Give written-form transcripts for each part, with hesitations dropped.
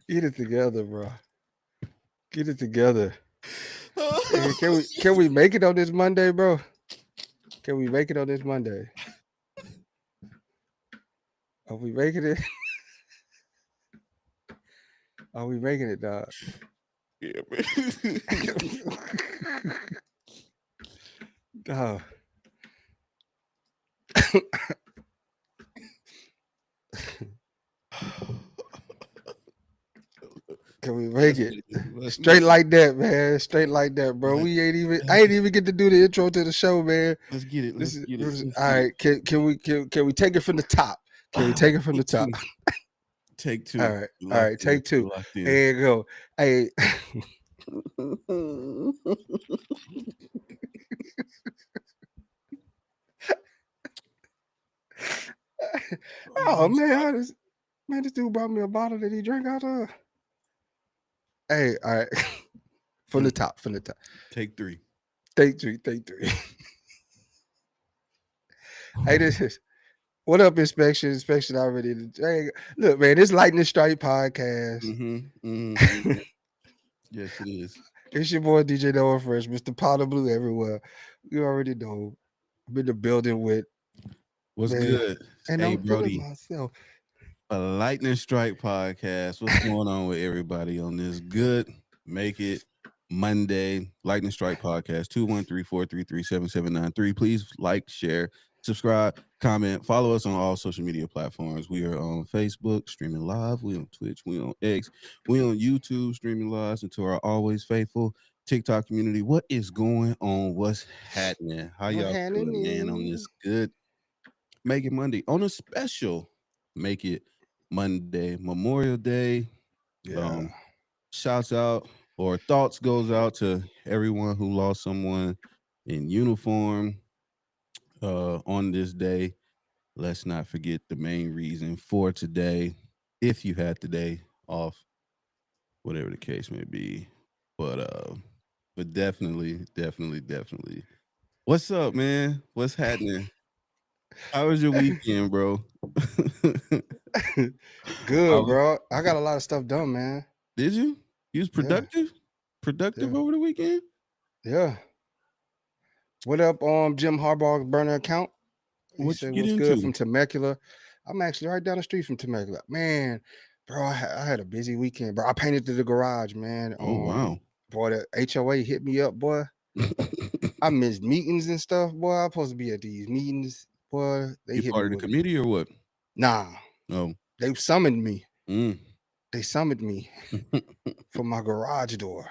Get it together, bro. Get it together. Hey, can we make it on this Monday, bro? Can we make it on this Monday? Are we making it? Are we making it, dog? Yeah, man. Dog. Can we make Let's it? make it. Let's Straight make it. like that, man. Straight like that, bro. Let's, We ain't even. I let's ain't even get to do the intro to the show, man. let's get it. This Let's is get it. Let's all get it. right. Can we take it from the top? Can we take it from the Take top? two. Take All two. right, We all locked right. in. Take We two. locked in. There you go. Hey, oh man, this dude brought me a bottle that he drank out of. Hey, all right. From the top. From the top. Take three. Take three. Take three. Hey, this is. What up, inspection? Inspection already. Hey, look, man, this Lightning Strike podcast. Yes, it is. It's your boy DJ Noah Fresh, Mr. Powder Blue everywhere. You already know. I'm in the building with What's man, good? and Hey, I'm feeling Brody. myself. A Lightning Strike podcast. What's going on with everybody on this good Make It Monday Lightning Strike podcast? 213-433-7793. Please like, share, subscribe, comment, follow us on all social media platforms. We are on Facebook streaming live. We on Twitch. We on X. We on YouTube streaming live. And to our always faithful TikTok community, what is going on? What's happening? How What's y'all feeling, man? On happening? this good Make It Monday on a special Make It Monday, Memorial Day. Yeah. Um, Shouts out or thoughts goes out to everyone who lost someone in uniform on this day. Let's not forget the main reason for today. If you had today off, whatever the case may be, but definitely. What's up, man? What's happening? How was your weekend, bro? Good, How- bro. I got a lot of stuff done, man. Did you? You was Yeah, productive? Productive yeah, over the weekend? yeah. What up, Jim Harbaugh's burner account? He What you said, get "What's good into? from Temecula?" I'm actually right down the street from Temecula. Man, bro, I had a busy weekend, bro. I painted the garage, man. Oh wow. Boy, the HOA hit me up, boy. I missed meetings and stuff, boy. I'm supposed to be at these meetings, boy. They You hit me part of the with committee or what? nah. Oh. They summoned me. Mm. They summoned me for my garage door.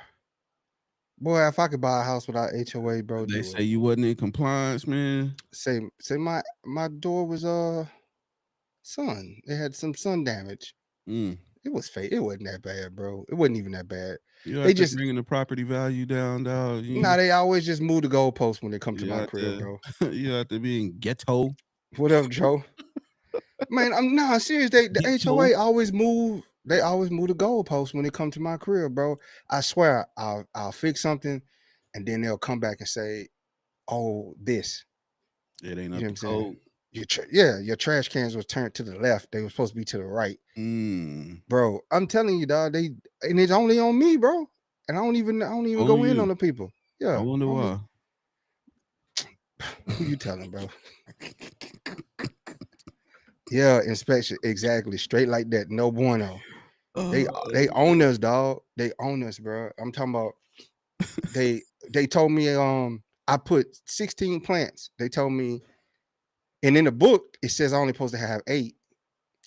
Boy, if I could buy a house without HOA, bro, They do say it. you wasn't in compliance, man. Say my door was sun. It had some sun damage. Mm. It was fake. It wasn't that bad, bro. It wasn't even that bad. You They out there just bringing the property value down, dog. they always just move the goalposts when they come to You my out crib, there, bro. you out there being ghetto, What up, Joe? Man, I'm nah serious. The ghetto. HOA always move. They always move the goalposts when they come to my crib, bro. I swear, I'll fix something, and then they'll come back and say, "Oh, this." It ain't You up know what to I'm saying? code. Your trash cans was turned to the left. They were supposed to be to the right, Mm. bro. I'm telling you, dog. And it's only on me, bro. And I don't even On go in you. on the people. I Yeah, wonder why. who you telling, bro? Yeah, inspection exactly, straight like that. No bueno. They own us, dog. They own us, bro. I'm talking about they they told me I put 16 plants. They told me, and in the book it says I only supposed to have 8.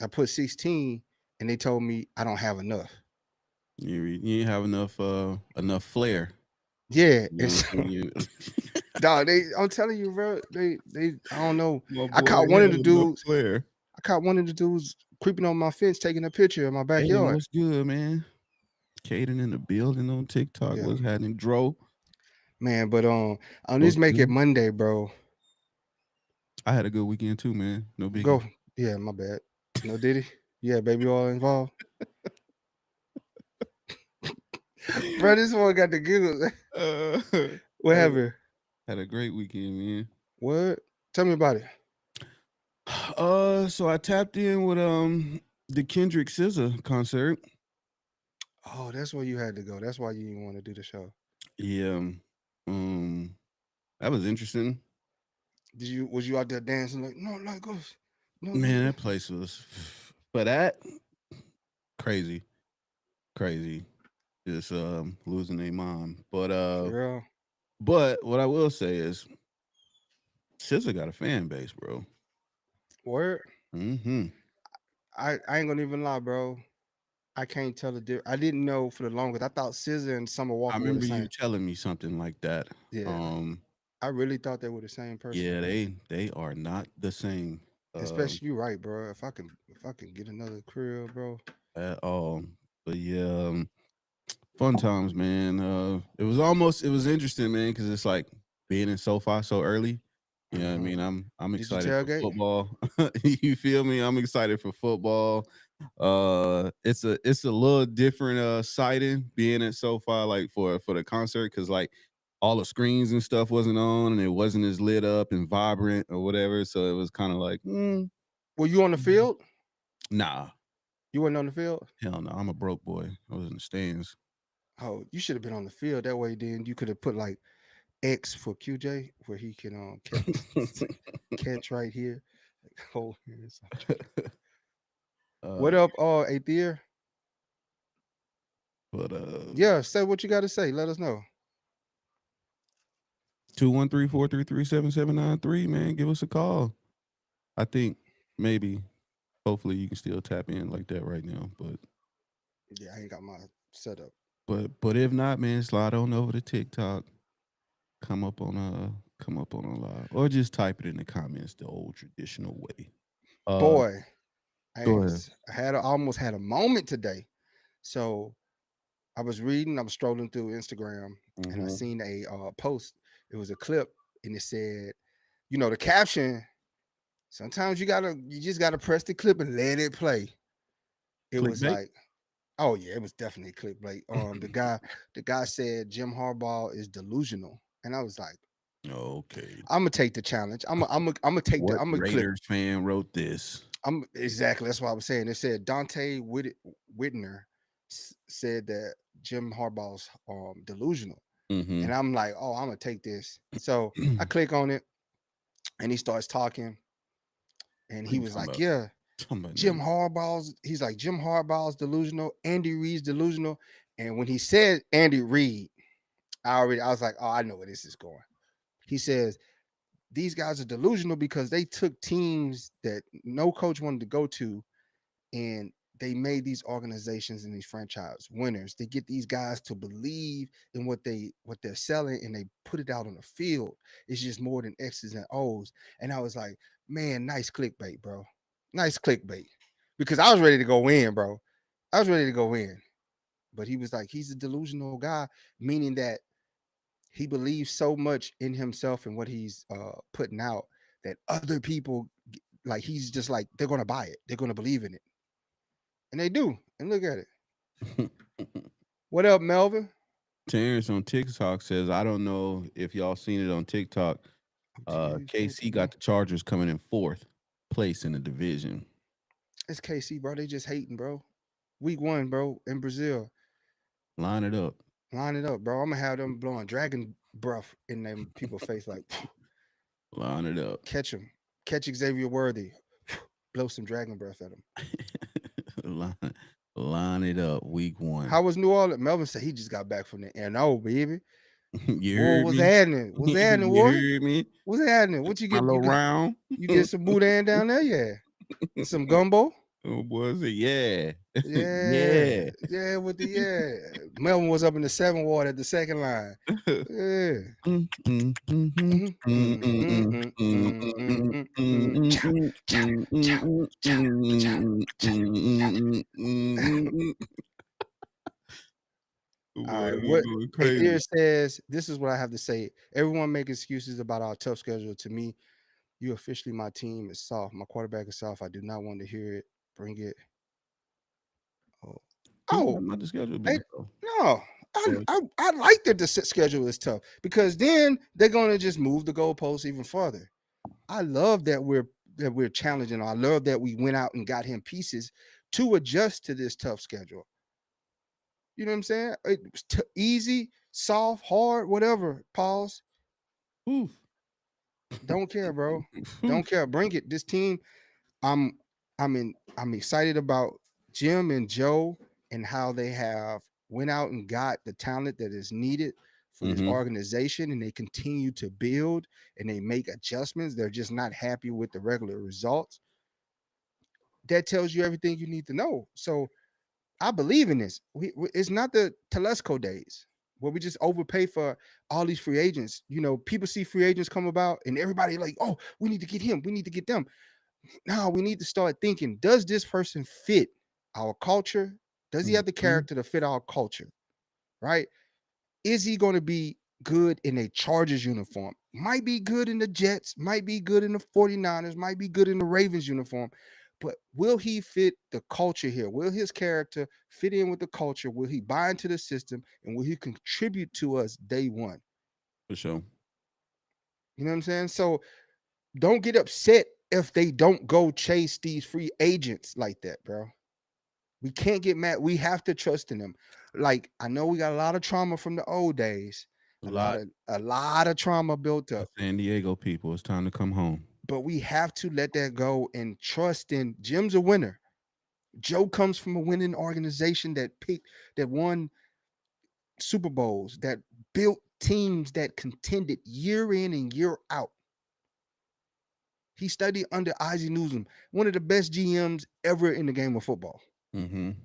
I put 16, and they told me I don't have enough. You ain't have enough flair. Yeah, You and know what so, I'm saying? dog, I'm telling you, bro. They I don't know. My I boy caught ain't one of had the enough dudes. flair. I caught one of the dudes creeping on my fence, taking a picture of my Hey, backyard. what's good, man? Caden in the building on TikTok. Yeah, What's happening, Dro? man. But on this What's Make It good? Monday, bro. I had a good weekend too, man. No biggie. Go. Yeah, my bad. No Diddy. Yeah, baby all involved. Bro, this one got the giggles. Uh, What had, happened? had a great weekend, man. What? Tell me about it. So I tapped in with The Kendrick SZA concert. Oh, that's where you had to go. That's why you didn't want to do the show. Yeah. That was interesting. Was you out there dancing like no like us? No like Man, us? that place was for that crazy. Just losing their mom. For real? But what I will say is SZA got a fan base, bro. Word? Mm-hmm. I ain't gonna even lie, bro. I can't tell the difference. I didn't know for the longest. I thought SZA and Summer I Walker were the remember you same. telling me something like that. Yeah, I really thought they were the same person, Yeah, bro. they are not the same Especially you, right, bro. If I can get another crib, bro. at all. But yeah, fun times, man. It was interesting, man, because it's like being in SoFi so early. You know what I mean? I'm Did you excited for tailgate? football. You feel me? I'm excited for football. It's a little different sighting being at SoFi like for the concert because like all the screens and stuff wasn't on and it wasn't as lit up and vibrant or whatever. So it was kind of like, Were you on the field? nah, You weren't on the field? hell no. I'm a broke boy. I was in the stands. Oh, you should have been on the field. That way, then you could have put like X for QJ, where he can catch right here. Like, hold here. What up, Aether? But Yeah, say what you got to say. Let us know. 213-433-7793, man. Give us a call. I think maybe, hopefully, you can still tap in like that right now. But Yeah, I ain't got my setup. if not, man, slide on over to TikTok. Come up on a live, or just type it in the comments the old traditional way. Boy, Go ahead. I almost had a moment today. So I was strolling through Instagram, and I seen a post. It was a clip, and it said, the caption. Sometimes you just gotta press the clip and let it play. It was Clickbait. like, oh yeah, it was definitely clickbait. The guy said Jim Harbaugh is delusional, and I was like, Okay. I'm gonna take the challenge. I'm gonna take What I'm gonna clip. Raiders fan wrote this? I'm exactly that's what I was saying. It said Dante Whitner said that Jim Harbaugh's delusional, and I'm like, oh, I'm gonna take this. So I click on it, and he starts talking, and he was like, yeah, Jim Harbaugh's delusional. Andy Reid's delusional. And when he said Andy Reid, I was like, oh, I know where this is going. He says these guys are delusional because they took teams that no coach wanted to go to, and they made these organizations and these franchise winners. They get these guys to believe in what they're selling, and they put it out on the field. It's just more than X's and O's. And I was like, man, nice clickbait, bro. Nice clickbait. Because I was ready to go in, bro. I was ready to go in. But he was like, he's a delusional guy, meaning that he believes so much in himself and what he's putting out that other people, like, he's just like, they're going to buy it. They're going to believe in it. And they do. And look at it. What up, Melvin? Terrence on TikTok says, I don't know if y'all seen it on TikTok. KC got the Chargers coming in 4th place in the division. It's KC, bro. They just hating, bro. Week 1, bro, in Brazil. Line it up. Line it up, bro. I'm gonna have them blowing dragon breath in them people's face, like line it up. Catch him. Catch Xavier Worthy. Blow some dragon breath at him. line it up. Week 1. How was New Orleans? Melvin said he just got back from the NO, baby. You heard what's me? happening? What's happening, You boy? heard me? What's happening? What you My get? little round? You get some boudin down there? Yeah. Some gumbo? Oh, boy, yeah. Yeah, with the Melvin was up in the 7th ward at the second line. Yeah. All right, what Aether says, this is what I have to say. Everyone make excuses about our tough schedule. To me, you officially, my team is soft. My quarterback is soft. I do not want to hear it. Bring it. Not the schedule. No, I like that the schedule is tough because then they're going to just move the goalposts even further. I love that we're challenging. I love that we went out and got him pieces to adjust to this tough schedule. You know what I'm saying? It was easy, soft, hard, whatever. Pause. Oof. Don't care, bro. Oof. Don't care. Bring it. This team, I'm I'm excited about Jim and Joe and how they have went out and got the talent that is needed for this Mhm. organization, and they continue to build and they make adjustments. They're just not happy with the regular results. That tells you everything you need to know. So I believe in this. It's not the Telesco days where we just overpay for all these free agents. You know, people see free agents come about and everybody like, oh, we need to get him. We need to get them. Now we need to start thinking, does this person fit our culture? Does he have the Mhm. character to fit our culture? Right? Is he going to be good in a Chargers uniform? Might be good in the Jets, might be good in the 49ers, might be good in the Ravens uniform. But will he fit the culture here? Will his character fit in with the culture? Will he buy into the system? And will he contribute to us day one? For sure. You know what I'm saying? So don't get upset if they don't go chase these free agents like that, bro. We can't get mad. We have to trust in them. Like I know we got a lot of trauma from the old days, A lot. a lot of trauma built The up, San Diego people, it's time to come home. but we have to let that go and trust in Jim's a winner. Joe comes from a winning organization that won Super Bowls, that built teams that contended year in and year out. He studied under Ozzie Newsome, one of the best GMs ever in the game of football. Mhm.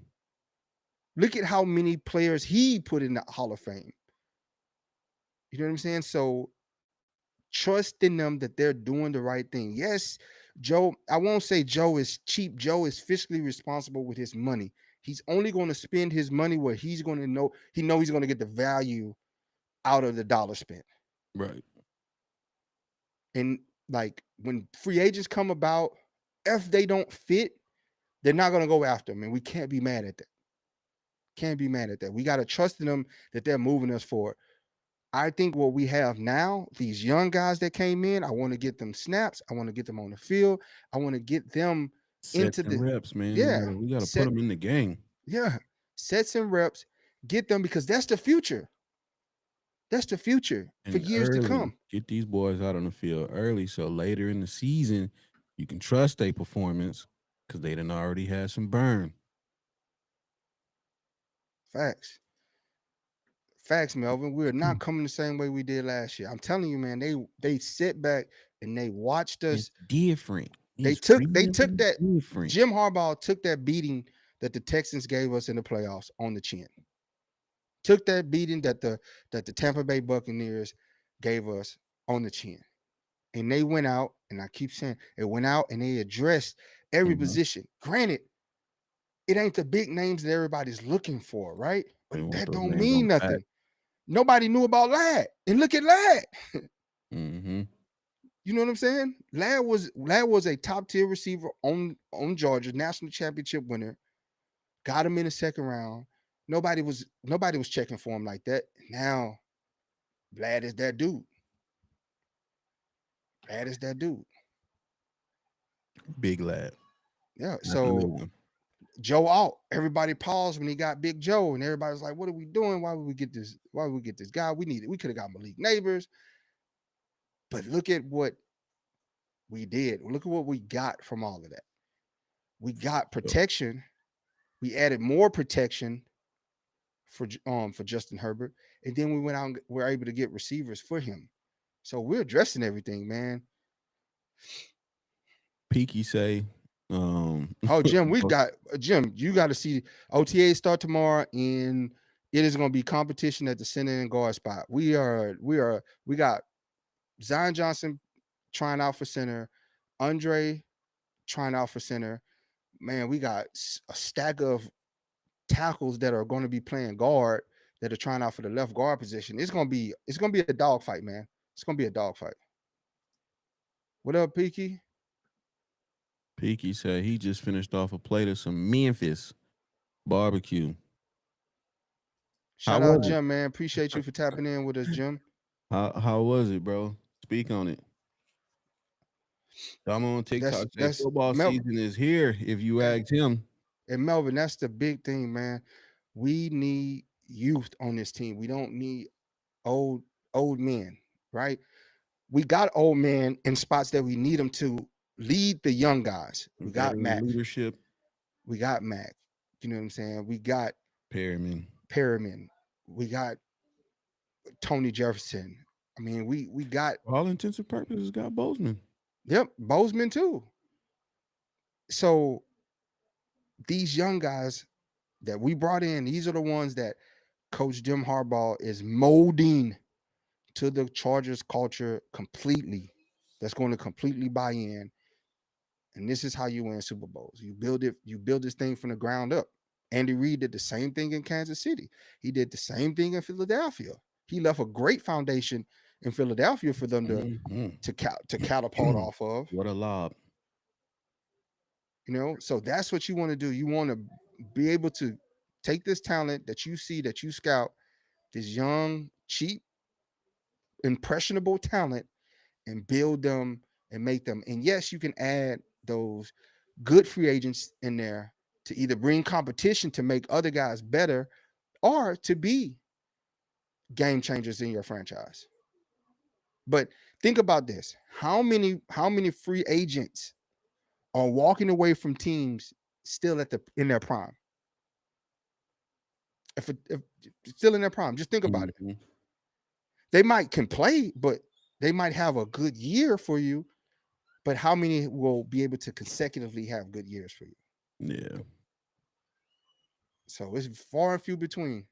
Look at how many players he put in the Hall of Fame. You know what I'm saying? So trust in them that they're doing the right thing. Yes, Joe, I won't say Joe is cheap. Joe is fiscally responsible with his money. He's only going to spend his money where he's going to know he's going to get the value out of the dollar spent. Right. And like when free agents come about, if they don't fit, they're not going to go after them. And we can't be mad at that. Can't be mad at that. We got to trust in them that they're moving us forward. I think what we have now, these young guys that came in, I want to get them snaps. I want to get them on the field. I want to get them Sets into and the reps, man. yeah, We gotta put set them in the game. yeah, sets and reps. Get them because that's the future. That's the future for And years to early. come. Get these boys out on the field early so later in the season, you can trust their performance because they done already had some burn. Facts. Facts, Melvin. We're not Mm. coming the same way we did last year. I'm telling you, man, they sit back and they watched It's us. different. They It's took they really took that different. Jim Harbaugh took that beating that the Texans gave us in the playoffs on the chin. Took that beating that the Tampa Bay Buccaneers gave us on the chin. And they went out, and I keep saying they went out and they addressed every Mhm. position. Granted, it ain't the big names that everybody's looking for, right? They But want that those don't names on mean the back. nothing. Nobody knew about Ladd. And look at Ladd. Mhm. You know what I'm saying? Ladd was a top tier receiver on Georgia, national championship winner. Got him in the second round. Nobody was checking for him like that. Now Ladd is that dude. Ladd is that dude. Big lad. Yeah. Not the So little one. Joe out. Everybody paused when he got Big Joe, and everybody's like, "What are we doing? Why would we get this? Why would we get this guy? We need it. We could have got Malik Neighbors, but look at what we did. Look at what we got from all of that. We got So, protection. We added more protection for Justin Herbert, and then we went out and were able to get receivers for him. So we're addressing everything, man. Peaky say, Oh, Jim, we got Jim. You got to see OTA start tomorrow, and it is going to be competition at the center and guard spot. We got Zion Johnson trying out for center, Andre trying out for center. Man, we got a stack of tackles that are going to be playing guard that are trying out for the left guard position. It's gonna be a dogfight, man. It's gonna be a dogfight. What up, Peaky? Peaky said he just finished off a plate of some Memphis barbecue. How Shout out was it? Jim, man. Appreciate you for tapping in with us, Jim. How was it, bro? Speak on it. I'm on That's TikTok. Say that's football Mel. season is here. If you Hey, asked him, And Melvin, that's the big thing, man. We need youth on this team. We don't need old old men, right? We got old men in spots that we need them to lead the young guys. We got Veteran Mac. leadership, We got Mac. You know what I'm saying? We got Perriman. Perriman. We got Tony Jefferson. I mean, we got For all intents and purposes, got Bozeman. Bozeman too. So these young guys that we brought in, these are the ones that Coach Jim Harbaugh is molding to the Chargers culture completely. That's going to completely buy in. And this is how you win Super Bowls. You build this thing from the ground up. Andy Reid did the same thing in Kansas City. He did the same thing in Philadelphia. He left a great foundation in Philadelphia for them to catapult off of. What a lob. You know, so that's what you want to do. You want to be able to take this talent that you see, that you scout, this young, cheap, impressionable talent, and build them and make them. And yes, you can add those good free agents in there to either bring competition to make other guys better or to be game changers in your franchise. But think about this. How many free agents are walking away from teams still in their prime? If still in their prime, just think about it. Mhm. They might can play, but they might have a good year for you. But how many will be able to consecutively have good years for you? Yeah. So it's far and few between.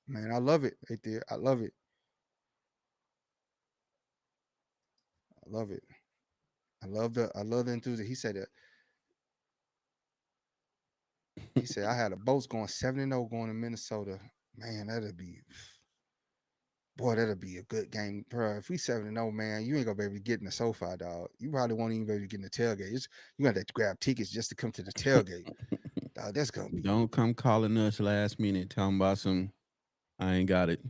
Man, I love it right there. I love it. I love it. I love the enthusiasm. He said I had a boats going 7-0 going to Minnesota. Man, that'd be a good game, bro. If we 7-0, man, you ain't gonna be able to get in the SoFi, dog. You probably won't even be able to get in the tailgate. You got to grab tickets just to come to the tailgate, dog. That's gonna be. Don't come calling us last minute talking about some. I ain't got it.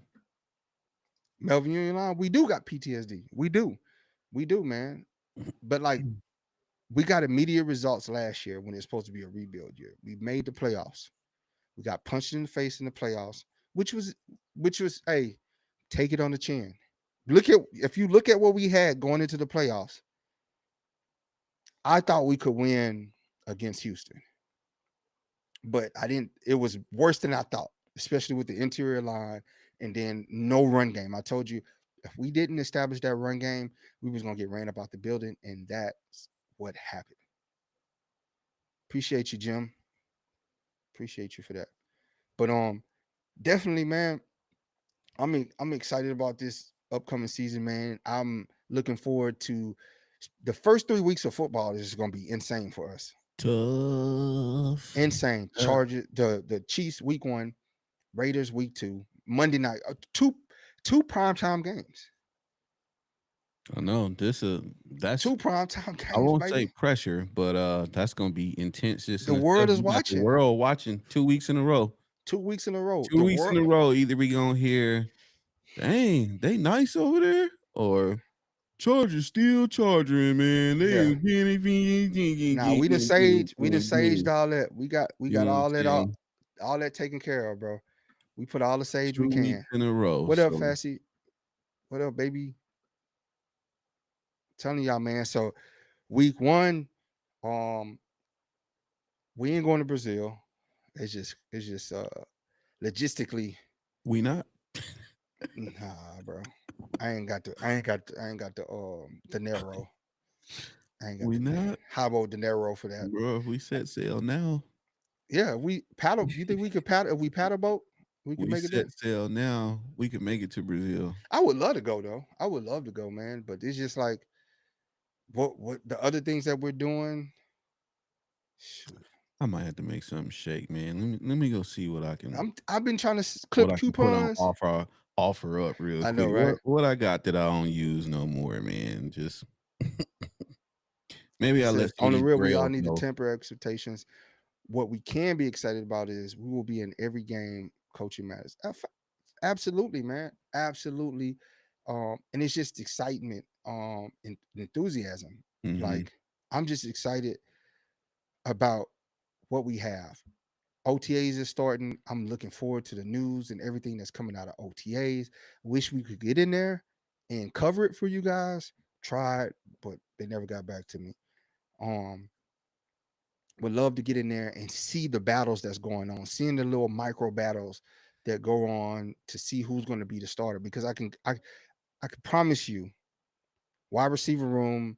Melvin, you ain't lying. We do got PTSD. We do, man. But like, we got immediate results last year when it's supposed to be a rebuild year. We made the playoffs. We got punched in the face in the playoffs, which was hey, take it on the chin. If you look at what we had going into the playoffs, I thought we could win against Houston. But I didn't, it was worse than I thought, especially with the interior line and then no run game. I told you if we didn't establish that run game, we was gonna get ran up out the building, and that's what happened. Appreciate you, Jim. Appreciate you for that. But definitely, man, I'm excited about this upcoming season, man. I'm looking forward to the first 3 weeks of football. Is going to be insane for us. Tough. Insane. Chargers, the Chiefs week 1, Raiders week 2, Monday night, two primetime games. I know that's Two primetime games, I won't say baby. pressure, but that's gonna be intense. Just The in world itself. is You got the watching. world watching 2 weeks in a row. 2 weeks in a row. 2 weeks in a row. Either we gonna hear, dang, they nice over there, or Chargers still charging, man. They Yeah. ain't getting anything. Nah, we done saged all that. We got You know what I'm all that saying? all that taken care of, bro. We put all the sage we 2 weeks can. in a row. What up, So Fassy? What up, baby? Telling y'all, man. So week 1, um, we ain't going to Brazil. It's just logistically, we not. nah, bro. I ain't got the narrow. I ain't got We the not, How about the narrow for that? bro. If we set sail now, Yeah, we paddle. You think we could paddle if we paddle boat? We could we make it there. set sail now. We can make it to Brazil. I would love to go though. I would love to go, man. But it's just like what the other things that we're doing. Shoot. I might have to make something shake, man. Let me go see what I can I've been trying to what clip I can put on coupons. offer up real I know, quick. right? What I got that I don't use no more, man. Just maybe It I let says some on of the these real, we all grails need to know. temper expectations. What we can be excited about is we will be in every game coaching matters. Absolutely, man. Absolutely. And it's just excitement, and enthusiasm. Mhm. Like I'm just excited. about what we have. OTAs is starting. I'm looking forward to the news and everything that's coming out of OTAs. Wish we could get in there and cover it for you guys. Tried, but they never got back to me. Um, would love to get in there and see the battles that's going on, seeing the little micro battles that go on to see who's going to be the starter. Because I can promise you, wide receiver room,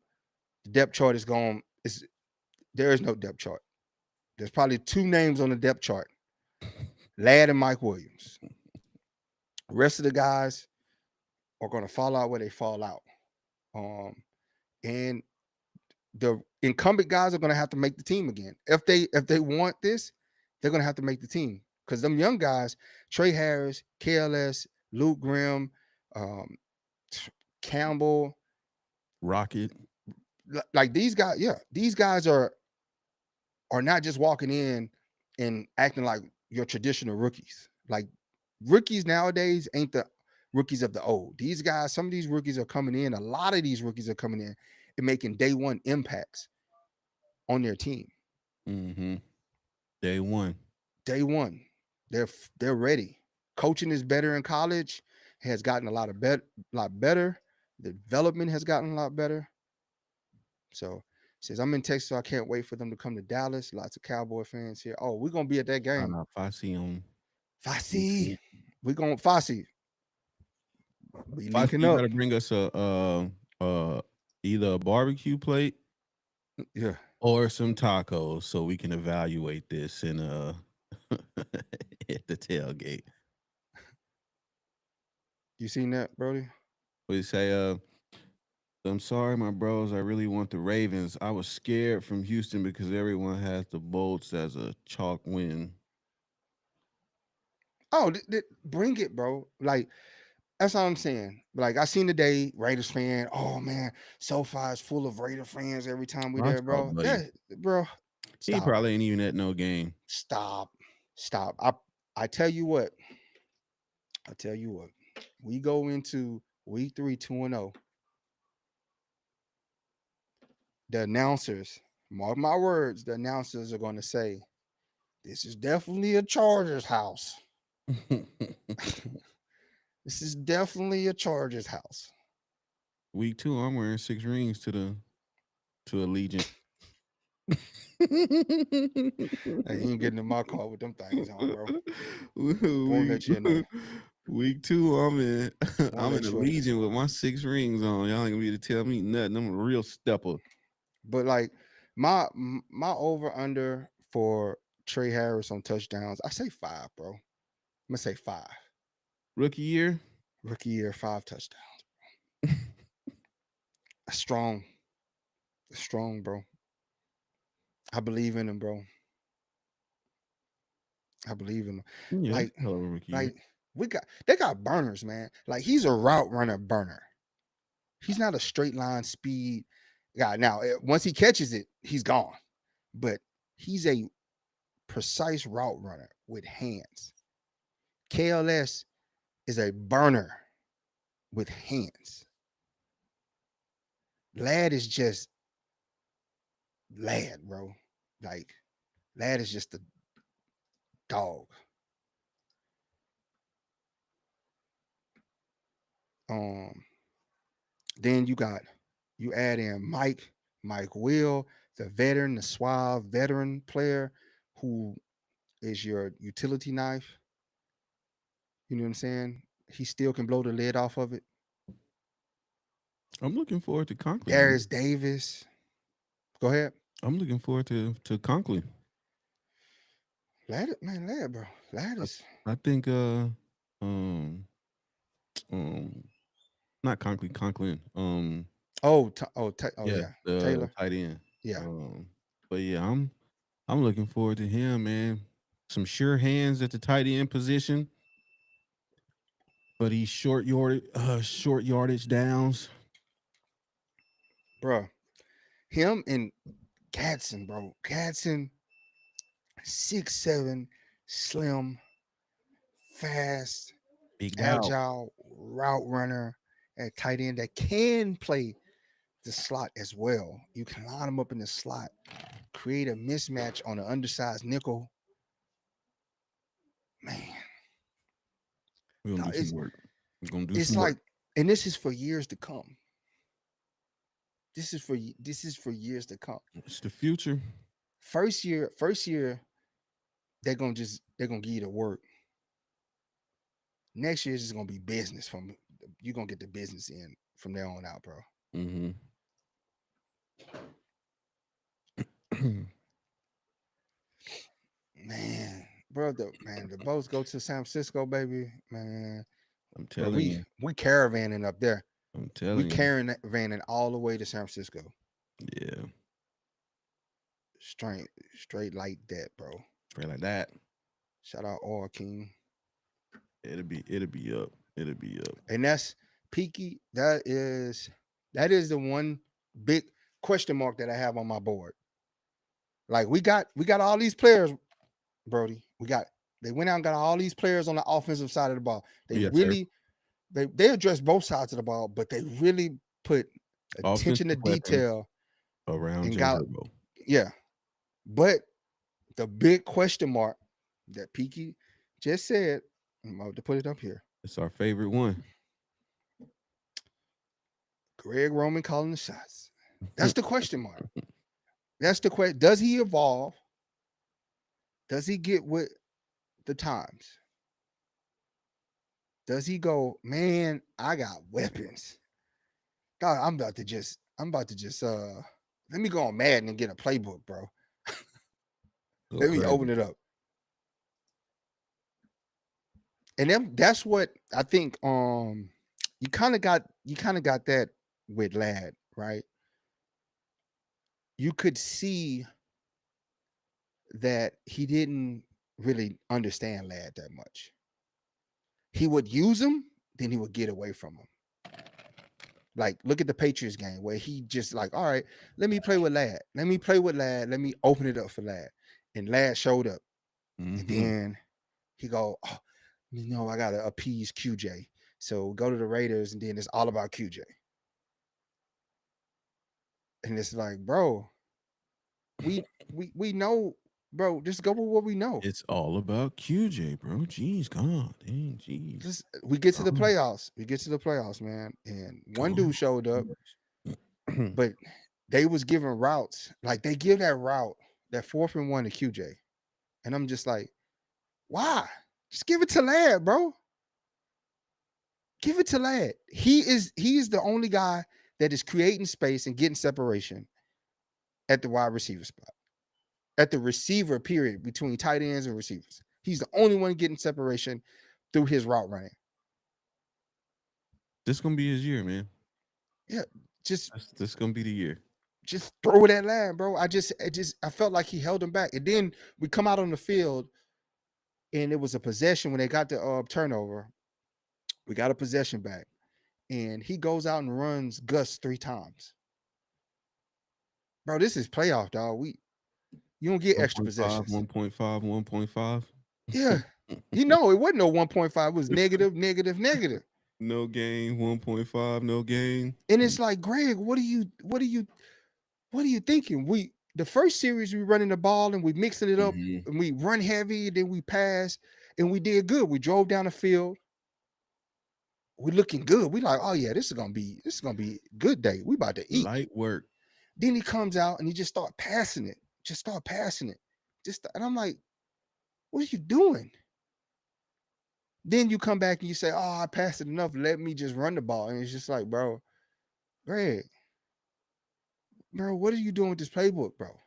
the depth chart is going. Is there is no depth chart. There's probably two names on the depth chart: Ladd and Mike Williams. The rest of the guys are going to fall out where they fall out. And the incumbent guys are going to have to make the team again. If they want this, they're going to have to make the team because them young guys, Trey Harris, KLS, Luke Grimm, um, Campbell, Rocket. like these guys, yeah, these guys are not just walking in and acting like your traditional rookies. Like rookies nowadays ain't the rookies of the old. These guys, some of these rookies are coming in. A lot of these rookies are coming in and making day one impacts on their team. Mm-hmm. Day one. Day one, they're ready. Coaching is better in college. Has gotten a lot better. The development has gotten a lot better. So says I'm in Texas, so I can't wait for them to come to Dallas. Lots of Cowboy fans here. Oh, we're gonna be at that game. If I see him, Fosse, we're gonna Fosse. We linking you up. gotta bring us either a barbecue plate Yeah, or some tacos so we can evaluate this in at the tailgate. you seen that, Brody? We say, I'm sorry, my bros. I really want the Ravens. I was scared from Houston because everyone has the Bolts as a chalk win. Oh, bring it, bro. Like that's all I'm saying. Like I seen today, Raiders fan. Oh man, SoFi is full of Raider fans every time we I there, saw bro. Buddy. That, bro, He stop, probably ain't even at no game. stop, stop. I tell you what. I tell you what. We go into week 3, 2-0. The announcers, mark my words, the announcers are going to say, "This is definitely a Chargers house. This is definitely a Chargers house." Week 2, I'm wearing 6 rings to Allegiant. Hey, you ain't getting in my car with them things on, bro. Won't week, let you in there. week 2, I'm in Won't I'm in let you in there. Allegiant with my 6 rings on. Y'all ain't gonna be able to tell me nothing. I'm a real stepper. But like my over under for Trey Harris on touchdowns, I say 5, bro. I'm gonna say 5. Rookie year. Rookie year, 5 touchdowns. Strong, strong, bro. I believe in him, bro. I believe in him. Yeah, Like, hell of a rookie year. like they got burners, man. Like he's a route runner burner. He's not a straight line speed guy. Now, once he catches it, he's gone. But he's a precise route runner with hands. KLS is a burner with hands. Ladd is just Ladd, bro. Like Ladd is just a dog. Um, then you add in Mike Will, the veteran, the suave veteran player who is your utility knife. You know what I'm saying? He still can blow the lid off of it. I'm looking forward to Conklin, man. Darius Davis. Go ahead. I'm looking forward to Conklin. Ladd, man, Ladd, bro. Ladd is I think um um not Conklin. oh Yeah, yeah. the Taylor. tight end. Yeah. Um but yeah, I'm looking forward to him, man. Some sure hands at the tight end position, but he's short yardage downs. Bro. Him and Gadsden, bro. Gadsden, 6'7", slim, fast, Big out. agile route runner at tight end that can play the slot as well. You can line him up in the slot, create a mismatch on an undersized nickel. Man, We're gonna do it's some work. We're gonna do it's some work. like, and this is for years to come. This is for years to come. It's the future. First year, they're gonna give you the work. Next year is just gonna be business. You're gonna get the business in from there on out, bro. Mm-hmm. Man, bro, the boats go to San Francisco, baby. Man, I'm bro, telling you. we caravanning up there. I'm We telling you. caravanning all the way to San Francisco. Yeah. Straight like that, bro. Straight like that. Shout out All King. It'll be up. It'll be up. And that's Peaky. That is the one big question mark that I have on my board. Like we got all these players, Brody. They went out and got all these players on the offensive side of the ball. They Yes, really they address both sides of the ball, but they really put attention to offensive weapons detail around and Jay got Herbo. yeah. But the big question mark that Peaky just said, I'm about to put it up here. It's our favorite one. Greg Roman calling the shots. That's the question mark. That's the question. Does he evolve? Does he get with the times? Does he go, man, I got weapons. God, I'm about to just let me go on Madden and get a playbook, bro. Let me open it up. And then that's what I think you kind of got that with Ladd, right? You could see that he didn't really understand Ladd that much. He would use him, then he would get away from him. Like, look at the Patriots game where he just like, all right, let me play with Ladd. Let me play with Ladd. Let me open it up for Ladd. And Ladd showed up. Mm-hmm. And then he go, oh, I gotta appease QJ. So go to the Raiders, and then it's all about QJ. And it's like, bro, we know, bro. Just go with what we know. It's all about QJ, bro. Jeez, God, dang, jeez. We get to the playoffs. We get to the playoffs, man. And one dude showed up, but they was giving routes. Like they give that route, that 4th and 1 to QJ. And I'm just like, why? Just give it to Ladd, bro. Give it to Ladd. He is the only guy that is creating space and getting separation at the wide receiver spot. At the receiver period between tight ends and receivers. He's the only one getting separation through his route running. This gonna be his year, man. Yeah, this gonna be the year. Just throw it at Ladd, bro. I felt like he held him back. And then we come out on the field, and it was a possession when they got the turnover. We got a possession back, and he goes out and runs Gus 3 times. Bro, this is playoff, dog. You don't get extra possessions. 1.5, 1.5. Yeah. It wasn't no 1.5. It was negative. No gain, 1.5, no gain. And it's like, Greg, what are you thinking? The first series we running the ball and we mixing it up and we run heavy, and then we pass, and we did good. We drove down the field. We looking good. We like, oh yeah, this is gonna be a good day. We about to eat. Light work. Then he comes out and he just start passing it. And I'm like, what are you doing? Then you come back and you say, oh, I passed it enough. Let me just run the ball. And it's just like, bro, Greg, what are you doing with this playbook, bro?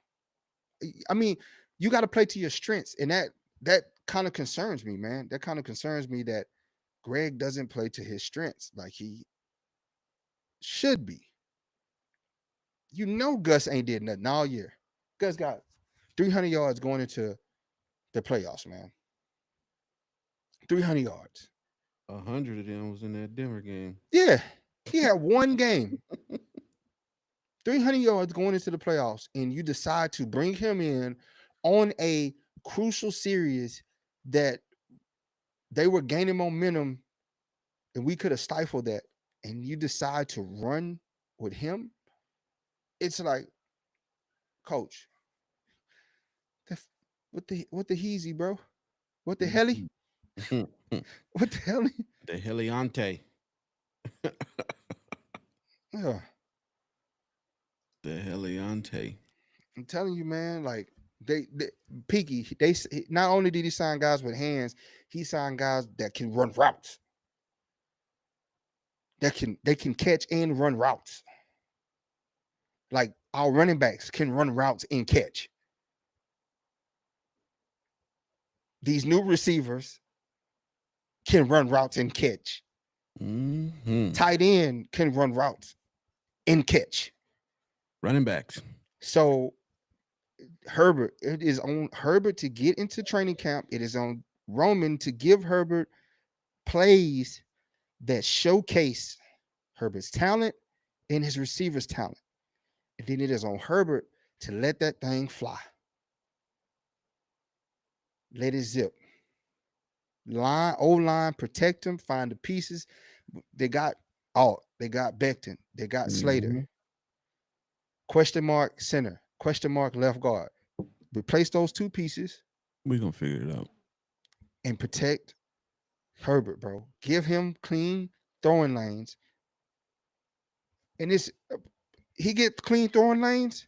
I mean, you got to play to your strengths. And that kind of concerns me, man. That kind of concerns me that Greg doesn't play to his strengths like he should be. Gus ain't did nothing all year. Gus got 300 yards going into the playoffs, man. 300 yards. 100 of them was in that Denver game. Yeah. He had one game. 300 yards going into the playoffs, and you decide to bring him in on a crucial series that they were gaining momentum, and we could have stifled that, and you decide to run with him. it's like, coach, what the heezy, bro? What the helly? What the helly? The Heliante. Yeah, The Heliante. I'm telling you, man. Like they Peaky. Not only did he sign guys with hands, he signed guys that can run routes. They can catch and run routes. Like our running backs can run routes and catch. These new receivers can run routes and catch. Mm-hmm. Tight end can run routes and catch. Running backs. So Herbert, it is on Herbert to get into training camp. It is on Roman to give Herbert plays that showcase Herbert's talent and his receivers' talent. And then it is on Herbert to let that thing fly. Let it zip. Line, O-line, protect them, find the pieces. They got they got Becton, they got Slater. Mhm. Question mark center, question mark left guard. Replace those two pieces We're gonna figure it out. and protect Herbert, bro. Give him clean throwing lanes. And it's he get clean throwing lanes,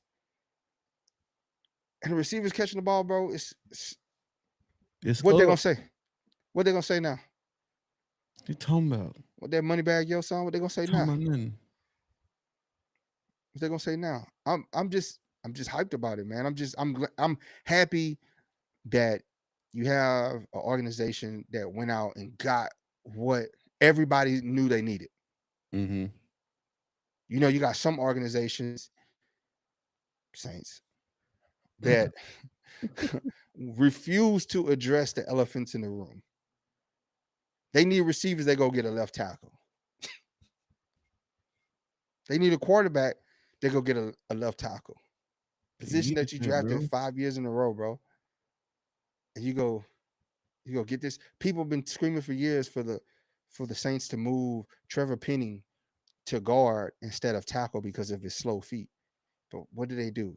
and the receivers catching the ball, bro. It's What they gonna up. say? What they gonna say now? You talking about? What that money bag yo son? What they gonna say Talking now? about nothing. What they gonna say now? I'm just hyped about it, man. I'm happy that you have an organization that went out and got what everybody knew they needed. Mm-hmm. You know, you got some organizations, Saints, that refuse to address the elephants in the room. They need receivers, they go get a left tackle. They need a quarterback, they go get a left tackle. Position that you drafted 5 years in a row, bro. And you go get this. People have been screaming for years for the Saints to move Trevor Penning to guard instead of tackle because of his slow feet. But what do they do?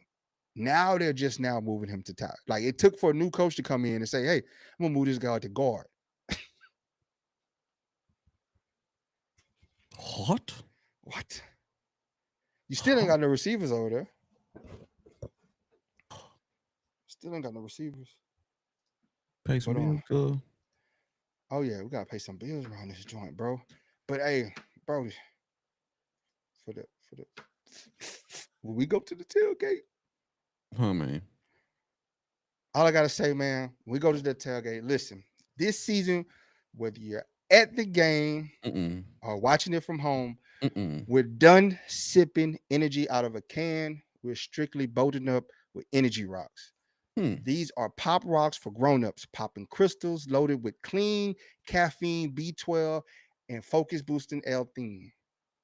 Now they're just now moving him to tackle. Like it took for a new coach to come in and say, "Hey, I'm gonna move this guy to guard." What? What? You still ain't got no receivers over there. Still ain't got no receivers. Pay some But bills. oh yeah, we gotta pay some bills around this joint, bro. But hey, bro, for the when we go to the tailgate, Huh, man. all I gotta say, man, when we go to the tailgate, listen, this season, whether you're at the game Mm-mm. or watching it from home, Mm-mm. we're done sipping energy out of a can. We're strictly bolting up with energy rocks. These are pop rocks for grown-ups, popping crystals loaded with clean caffeine, B12, and focus boosting L-theanine.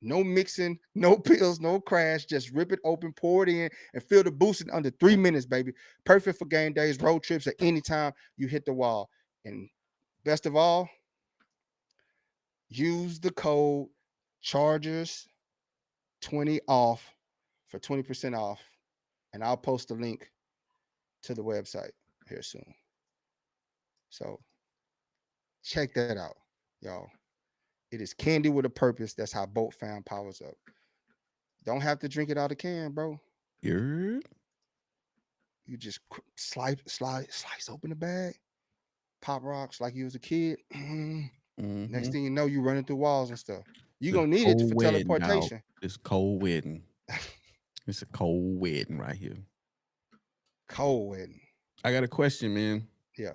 No mixing, no pills, no crash. Just rip it open, pour it in, and feel the boost in under 3 minutes, baby. Perfect for game days, road trips, or anytime you hit the wall. And best of all, use the code Chargers20 off for 20% off. And I'll post a link to the website here soon. So check that out, y'all. It is candy with a purpose. That's how Boat Fam powers up. Don't have to drink it out of can, bro. You're You just slice open the bag, pop rocks like you was a kid. Next thing you know, you running through walls and stuff. You're gonna need it cold for wedding, dog. teleportation. It's cold wedding. It's a cold wedding right here. Cold wedding. I got a question, man. Yeah.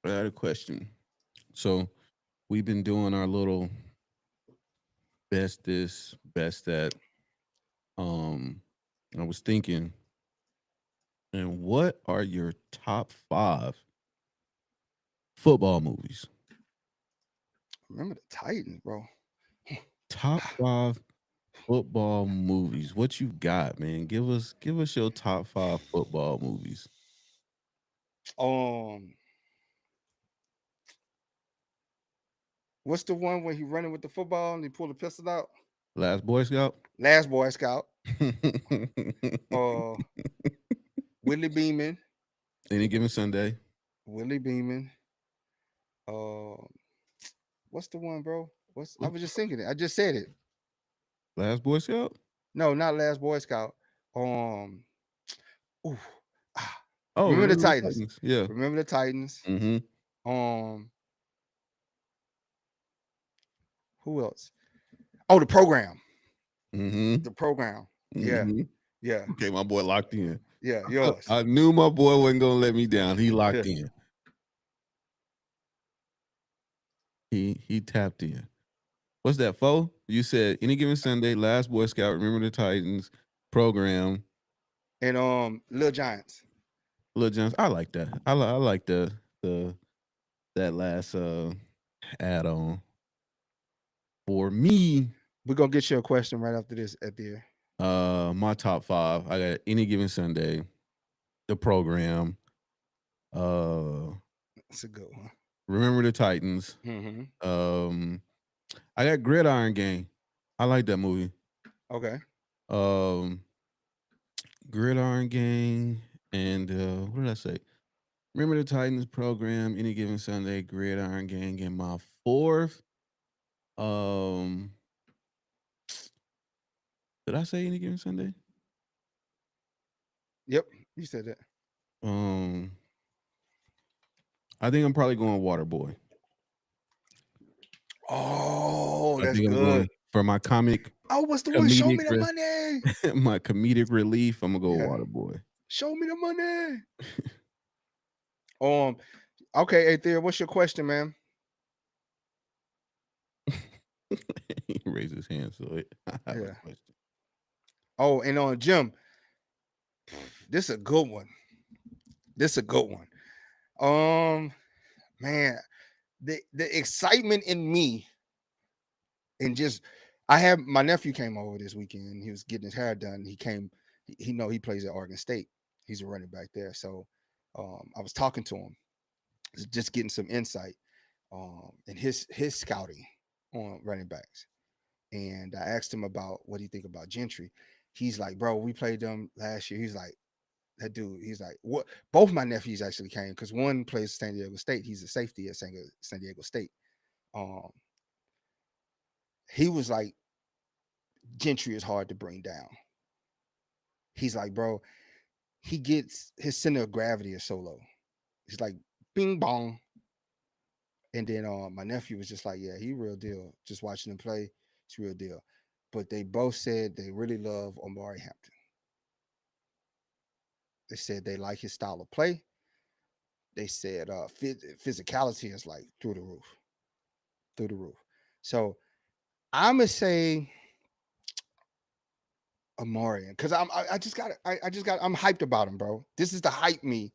I got a question. So we've been doing our little best this, best that. I was thinking, and what are your top 5 football movies? Remember the Titans, bro. Top 5 football movies. What you got, man? Give us your top 5 football movies. What's the one where he running with the football and he pull the pistol out? Last Boy Scout? Last Boy Scout. Uh, Willie Beeman. Any given Sunday. Willie Beeman. Uh, what's the one, bro? What's I was just thinking it. I just said it. Last Boy Scout? No, not Last Boy Scout. Um, ooh, ah, Oh, remember the Remember the Titans. Titans. Yeah. Remember the Titans. Mm-hmm. Um, who else? Oh, the program. Mm-hmm. The program. Yeah, Mm-hmm. yeah, Okay, my boy locked in. yeah. Yours. I knew my boy wasn't gonna let me down. He Yeah. locked in. He tapped in. What's that, Fo? You said any given Sunday, Last Boy Scout, Remember the Titans, program, And Little Giants. Lil Jones. I like that. I like the that last add on. For me, We're gonna get you a question right after this at the end. my top five. I got any given Sunday, the program, uh, That's a good one. Remember the Titans. Mm-hmm. I got Gridiron Gang. I like that movie. Okay. Um, Gridiron Gang and what did I say? Remember the Titans program, any given Sunday, Gridiron Gang, and my fourth. Um, did I say any given Sunday? Yep, you said that. Um, I think I'm probably going Waterboy. Oh, I that's think I'm good. going for my Oh, what's the one? Show me the re- money. my comedic relief. I'm gonna go Yeah. Waterboy. Show me the money. Okay, hey Thea, what's your question, man? He raised his hand, so I have a Yeah. question. Oh, and on Jim, this is a good one. This is a good one. Man, the excitement in me and just I have my nephew came over this weekend. He was getting his hair done. He came, he know he plays at Oregon State. He's a running back there. So I was talking to him, just getting some insight in his scouting on running backs. And I asked him about what do you think about Gentry. He's like, bro, we played them last year. He's like, that dude, he's like, what? Both my nephews actually came because one plays San Diego State. He's a safety at San Diego State. Um, he was like, Gentry is hard to bring down. He's like, bro, he gets his center of gravity is so low. It's like bing bong. And then my nephew was just like, yeah, he real deal. Just watching him play, it's real deal. But they both said they really love Omari Hampton. They said they like his style of play. They said physicality is like through the roof, through the roof. So I'm gonna say Amarian because I just got I just got I'm hyped about him, bro. This is the hype me.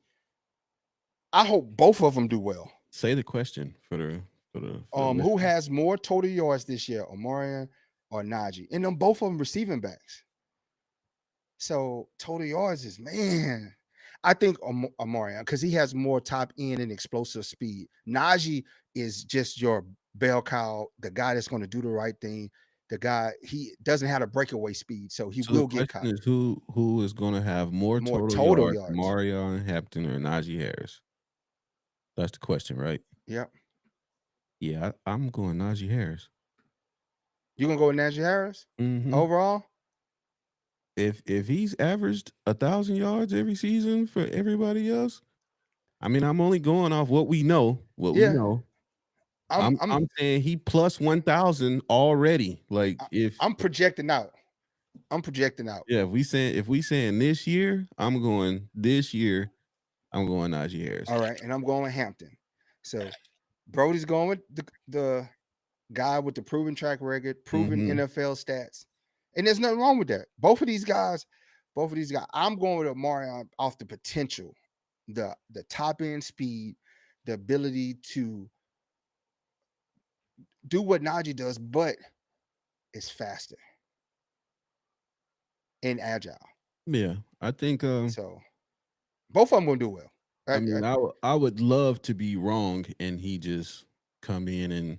I hope both of them do well. Say the question for the Who listeners. has more total yards this year, Omarion or Najee? And them both of them receiving backs. So total yards is man. I think Omarion because he has more top end and explosive speed. Najee is just your bell cow, the guy that's going to do the right thing. The guy he doesn't have a breakaway speed, so he So the will get question caught. is who is going to have more More total total yards, yards. Marion Hampton or Najee Harris? That's the question, right? Yep. Yeah, I'm going Najee Harris. You gonna go with Najee Harris Mm-hmm. overall? If he's averaged 1,000 yards every season for everybody else, I mean, I'm only going off what we know. What we Yeah. know. I'm I'm saying he plus 1,000 already. Like I'm projecting out. I'm projecting out. if we saying this year, I'm going this year. I'm going Najee Harris. All right, and I'm going with Hampton. So Brody's going with the guy with the proven track record, proven Mm-hmm. NFL stats, and there's nothing wrong with that. Both of these guys. I'm going with Omarion off the potential, the top end speed, the ability to do what Najee does, but it's faster and agile. Yeah, I think. So both of them gonna do well. I mean, I would love to be wrong and he just come in and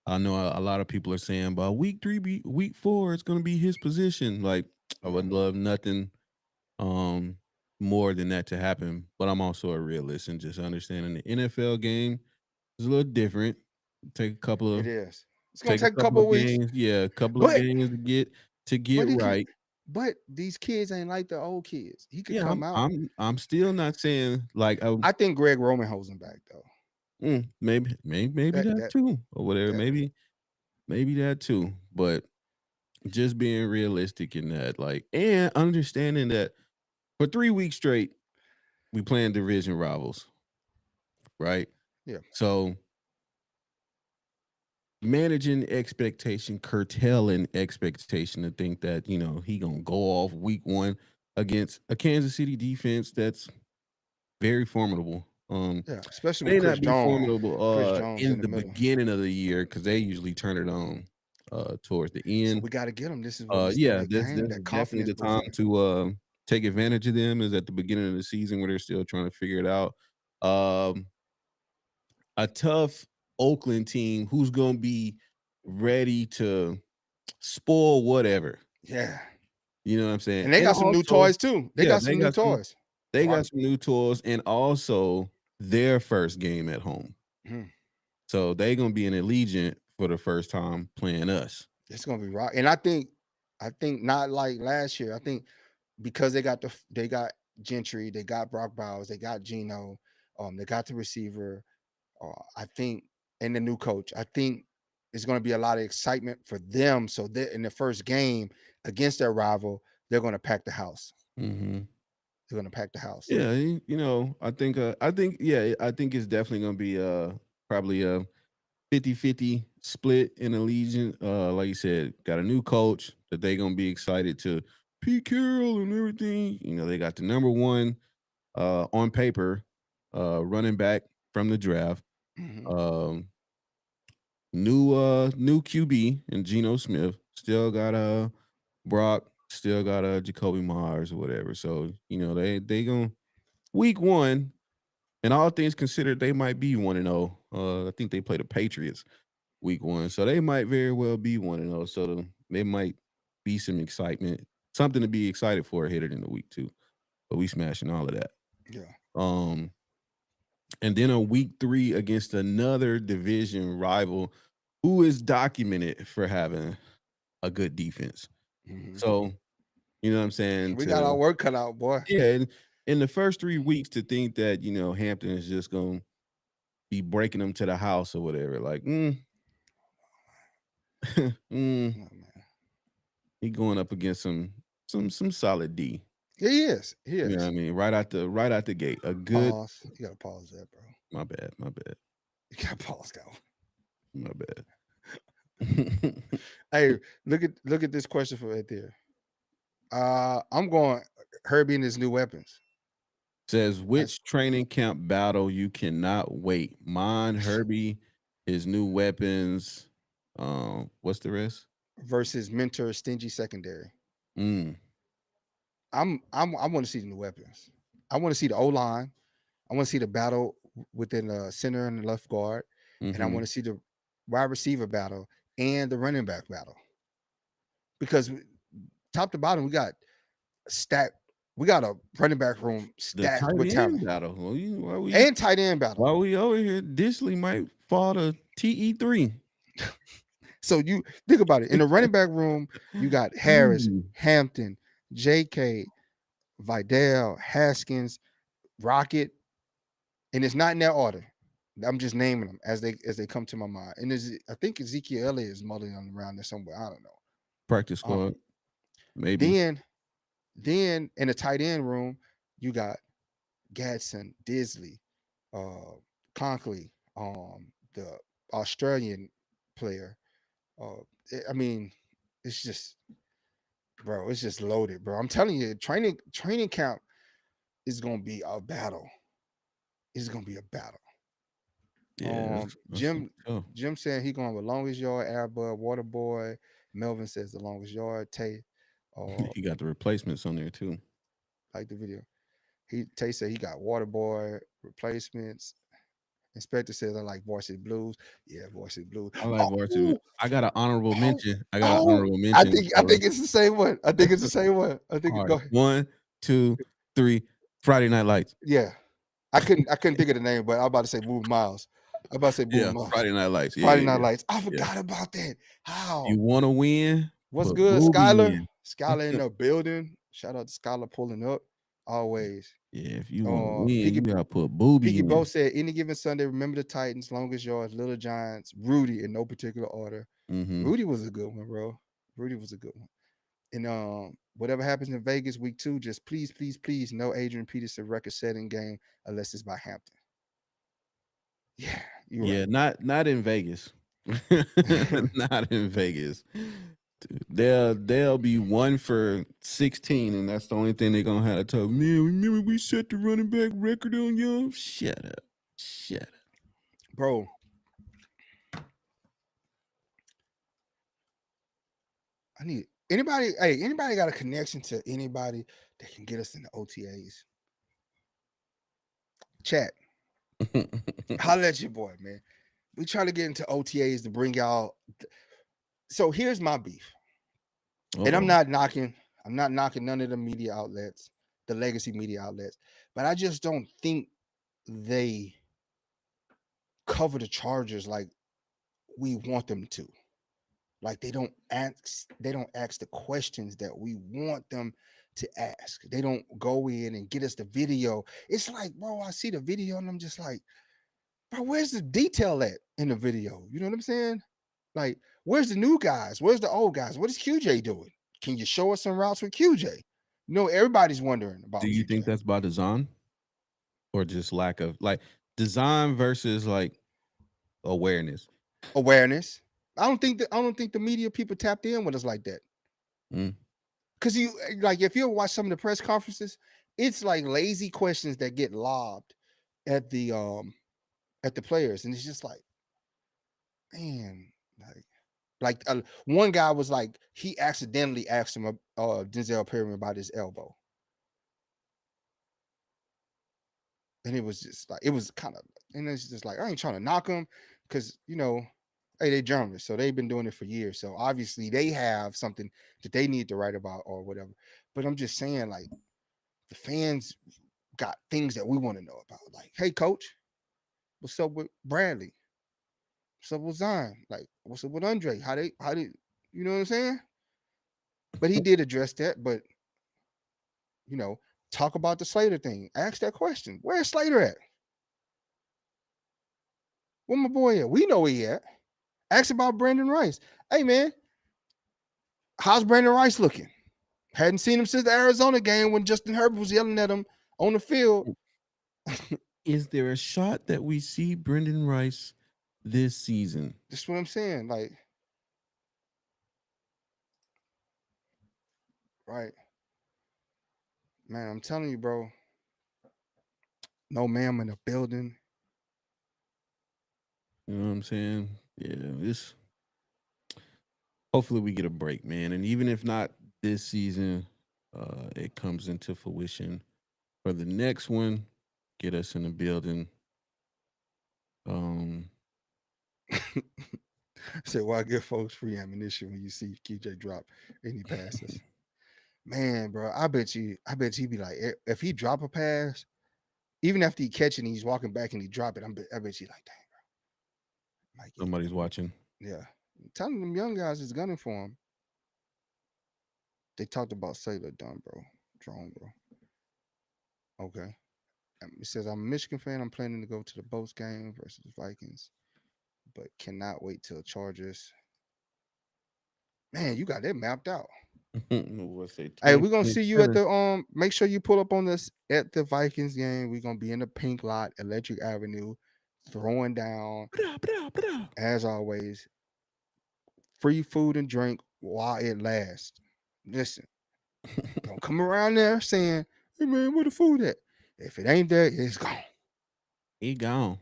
I know a lot of people are saying, but week 3, week 4, it's going to be his position. Like I Yeah, would love nothing um more than that to happen, but I'm also a realist and just understanding the NFL game is a little different. Take a couple it of is. It's gonna take a take a couple couple of of weeks, games, yeah, a couple of but games to get but he could. right. But these kids ain't like the old kids. He could Yeah, come out. I'm still not saying like I think Greg Roman holds him back though. maybe That that that too or whatever. that Maybe that too. But just being realistic in that, like, and understanding that for 3 weeks straight, we playing division rivals, right? yeah. So managing expectation, curtailing expectation to think that, he gonna go off week 1 against a Kansas City defense that's very formidable. Yeah, especially with May not be formidable Chris Jones in in the the middle. beginning of the year because they usually turn it on towards the So end. we got to get him. This is what we steal Yeah, that this game, is that definitely confidence the time booster. to take advantage of them is at the beginning of the season where they're still trying to figure it out. Um, a tough Oakland team who's gonna be ready to spoil whatever. Yeah, You know what I'm saying? and they And got some new also, toys too. They yeah, got some new toys. they Rock. got some new tools and also their first game at home. Mhm. So they gonna be in Allegiant for the first time playing us. It's gonna be rock. And I think not like last year. I think because they got Gentry, they got Brock Bowers, they got Geno, they got the receiver. I think, and the new coach. I think it's going to be a lot of excitement for them. So that in the first game against their rival, they're going to pack the house. Mhm. They're going to pack the house. Yeah, I think it's definitely gonna be probably a 50-50 split in Allegiant. Like you said, got a new coach that they gonna be excited to Pete Carroll and everything. They got the number one on paper running back from the draft. Mhm. Um new QB and Geno Smith. Still got Brock, still got Jacoby Myers or whatever. So, they gonna week 1, and all things considered, they might be 1-0. I think they play the Patriots week 1. So they might very well be 1-0. So they might be some excitement, something to be excited for headed into week 2. But we smashing all of that. Yeah. Um, and then on week 3 against another division rival who is documented for having a good defense. Mhm. So, you know what I'm saying? We got our work cut out, boy. Yeah, and in the first 3 weeks to think that, Hampton is just gonna be breaking them to the house or whatever. Like, mm, Oh, man. he going up against some solid D. Yeah, he is. He You know what is. I mean? Right out the gate. A good Pause. You got to pause that, bro. my bad, my bad, You got to pause that one. my bad. Hey, look at this question for right there. I'm going Herbie and his new weapons. Says I, which training camp battle you cannot wait? Mine, Herbie, his new weapons. What's the rest? versus mentor stingy secondary. Mm, I want to see the new weapons. I want to see the O line. I want to see the battle within the center and the left guard, and I mm-hmm. want to see the wide receiver battle and the running back battle. Because top to bottom, we got stacked. We got a running back room The stacked tight with end talent battle. Well, and tight end battle. while we over here, Disley might fall to TE3. So you think about it. In the running back room, you got Harris, Ooh. Hampton, J.K., Vidal, Haskins, Rocket, and it's not in that order. I'm just naming them as they come to my mind. And I think Ezekiel Elliott is mulling around there somewhere. I don't know. Practice Um, squad, maybe. then then in the tight end room, you got Gadsden, Disley, uh, Conkley, the Australian player. I mean, it's just, bro, it's just loaded, bro. I'm telling you, training camp is gonna be a battle. It's gonna be a battle. Yeah, that's gonna Jim be tough. Jim saying he going with longest yard, Airbud, Water Boy. Melvin says the longest yard. Tay, He got the replacements on there too. like the video. Tay said he got Water Boy replacements. Inspector says I like Varsity Blues. Yeah, Varsity Blues. I like Oh, Varsity. ooh, I got an honorable oh, mention. I got an oh. honorable I mention. think I So, think it's the same one. I think it's the same one. I think all go right, ahead. 1, 2, 3. Friday Night Lights. Yeah. I couldn't think of the name, but I'm about to say Moving Miles. I'm about to say Yeah, Moving Miles. Friday Night Lights. Yeah, Friday yeah, Night yeah. Lights. I Yeah. forgot about that. How? You want to win? What's Put good, Booby Skylar? in. Skylar in the building. Shout out to Skylar pulling up. Always. Yeah, if you want to win, you Piggy gotta put Booby Piggy in. Bo said, any given Sunday, remember the Titans, longest yards, Little Giants, Rudy in no particular order. Mm-hmm. Rudy was a good one, bro. Rudy was a good one. And whatever happens in Vegas week 2, just please, please, please, no Adrian Peterson record-setting game unless it's by Hampton. Yeah, you're Yeah, right. not in Vegas. Not in Vegas. They'll be 1 for 16, and that's the only thing they're gonna have to tell. Man, remember we set the running back record on y'all? Shut up. Shut up. Bro. I need anybody got a connection to anybody that can get us in the OTAs? Chat. Holla at your boy, man. We try to get into OTAs to bring y'all. So here's my beef. And I'm not knocking none of the media outlets, the legacy media outlets, but I just don't think they cover the Chargers like we want them to. Like they don't ask the questions that we want them to ask. They don't go in and get us the video. It's like, bro, I see the video and I'm just like, bro, where's the detail at in the video? You know what I'm saying? Like, where's the new guys? Where's the old guys? What is QJ doing? Can you show us some routes with QJ? You know, everybody's wondering about Do you QJ. think that's by design? Or just lack of like design versus like awareness? Awareness. I don't think the media people tapped in with us like that. Mm. Cause you like if you watch some of the press conferences, it's like lazy questions that get lobbed at the players, and it's just like, man, one guy was like he accidentally asked him Denzel Perryman about his elbow, and it was just like it was kind of, and it's just like I ain't trying to knock him because hey, they journalists, so they've been doing it for years, so obviously they have something that they need to write about or whatever. But I'm just saying, like, the fans got things that we want to know about. Like, hey, coach, what's up with Bradley? What's up with Zion? Like, what's up with Andre? How did you know what I'm saying? But he did address that. But talk about the Slater thing. Ask that question. Where's Slater at? Where my boy at? We know where he at. Ask about Brandon Rice. Hey, man, how's Brandon Rice looking? Hadn't seen him since the Arizona game when Justin Herbert was yelling at him on the field. Is there a shot that we see Brendan Rice this season? That's what I'm saying. Like, right. Man, I'm telling you, bro. No ma'am in the building. You know what I'm saying? Yeah, this. Hopefully we get a break, man. And even if not this season, it comes into fruition for the next one. Get us in the building. Say, why give folks free ammunition when you see QJ drop any passes? Man, bro, I bet he'd be like, if he drop a pass, even after he catch it and he's walking back and he drop it, I bet you like, dang, bro. Somebody's watching. Yeah. I'm telling them young guys is gunning for him. They talked about Sailor done, bro. Drone, bro. Okay. It says, I'm a Michigan fan. I'm planning to go to the Bolts game versus the Vikings, but cannot wait till Chargers. Man, you got that mapped out. Hey, we're gonna see you at the make sure you pull up on us at the Vikings game. We're gonna be in the pink lot, Electric Avenue, throwing down as always. Free food and drink while it lasts. Listen, don't come around there saying, hey man, where the food at? If it ain't there, it's gone. He gone.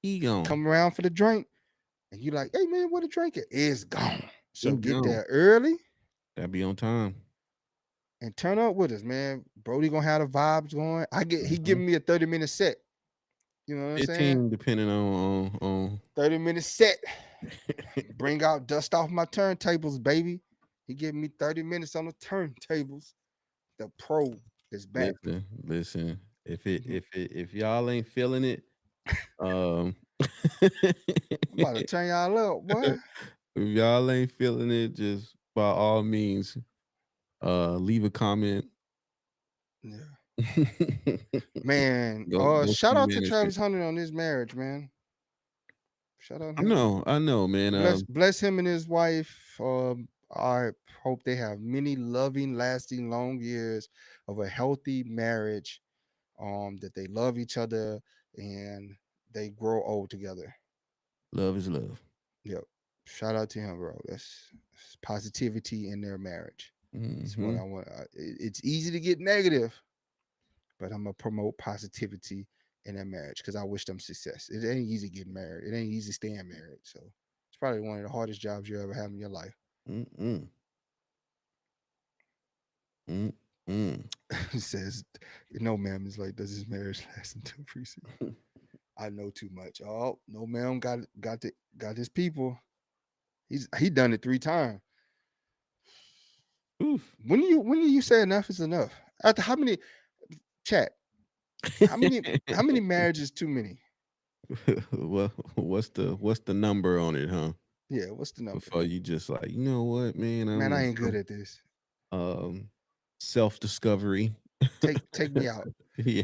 He gone. Come around for the drink, and you like, hey man, where the drink at? It's gone. So get gone. there early. Gotta be on time. And turn up with us, man. Brody gonna have the vibes going. He giving me a 30-minute set. You know what I'm saying? 15 depending on 30-minute set. Bring out dust off my turntables, baby. He gave me 30 minutes on the turntables. The pro is back. listen. Mhm. If y'all ain't feeling it, um I'm about to turn y'all up, boy. if y'all ain't feeling it, just by all means, leave a comment. Yeah. Man, Go shout see out to management. Travis Hunter on his marriage, man. Shout out him. I know, man. Bless him and his wife. I hope they have many loving, lasting, long years of a healthy marriage. That they love each other and they grow old together. Love is love. Yep. Shout out to him, bro. That's positivity in their marriage. It's what Hmm. I want. It's easy to get negative, but I'm gonna promote positivity in their marriage because I wish them success. It ain't easy getting married. It ain't easy staying married. So it's probably one of the hardest jobs you ever have in your life. Mm-mm. Mm-mm. He says, "No, ma'am." It's like, does this marriage last until precinct? I know too much. Oh no, ma'am. Got his people. He done it 3 times. Oof. When you say enough is enough? After how many chat? How many marriages too many? Well, what's the number on it, huh? Yeah, what's the number? Before you just like, you know what, man, Man, I ain't good at this. um self-discovery. Take me out. Yeah.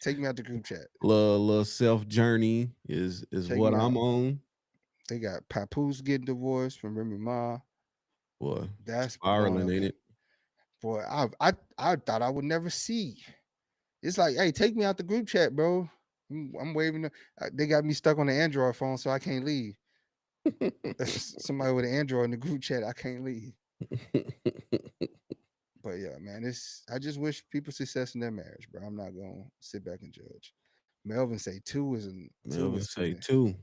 Take me out the group chat. Little self journey is Take what me I'm out. on. They got Papoose getting divorced from Remy Ma. Boy, That's blowing spiraling, up. ain't it? Boy, I thought I would never see. It's like, hey, take me out the group chat, bro. I'm waving. They got me stuck on the Android phone, so I can't leave. Somebody with an Android in the group chat, I can't leave. But yeah, man, I just wish people success in their marriage, bro. I'm not gonna sit back and judge. Melvin say two Melvin is say plenty. two.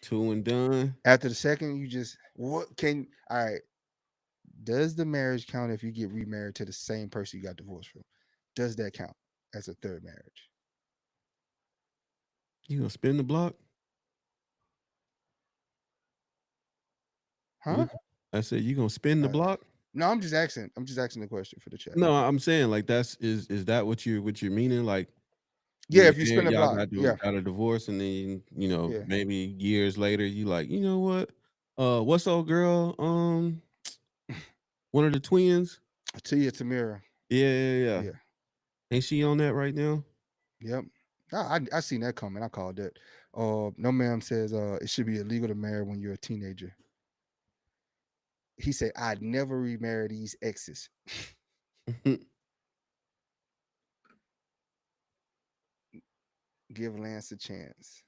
Two and done. After the second, you just what can all right. Does the marriage count if you get remarried to the same person you got divorced from? Does that count as a third marriage? You gonna spin the block? Huh? What I said you gonna spin the Uh, block? no, I'm just asking. I'm just asking the question for the chat. No, I'm saying like is that what you're meaning? Like Yeah, you if you spin married, the y'all block, yeah, got a divorce, and then yeah. maybe years later, you like, you know what? What's old girl? One of the twins. Tia Tamira, Yeah, yeah, yeah. yeah, Ain't she on that right now? yep. I seen that coming. I called it. No ma'am says it should be illegal to marry when you're a teenager. He said I'd never remarry these exes. Give Lance a chance.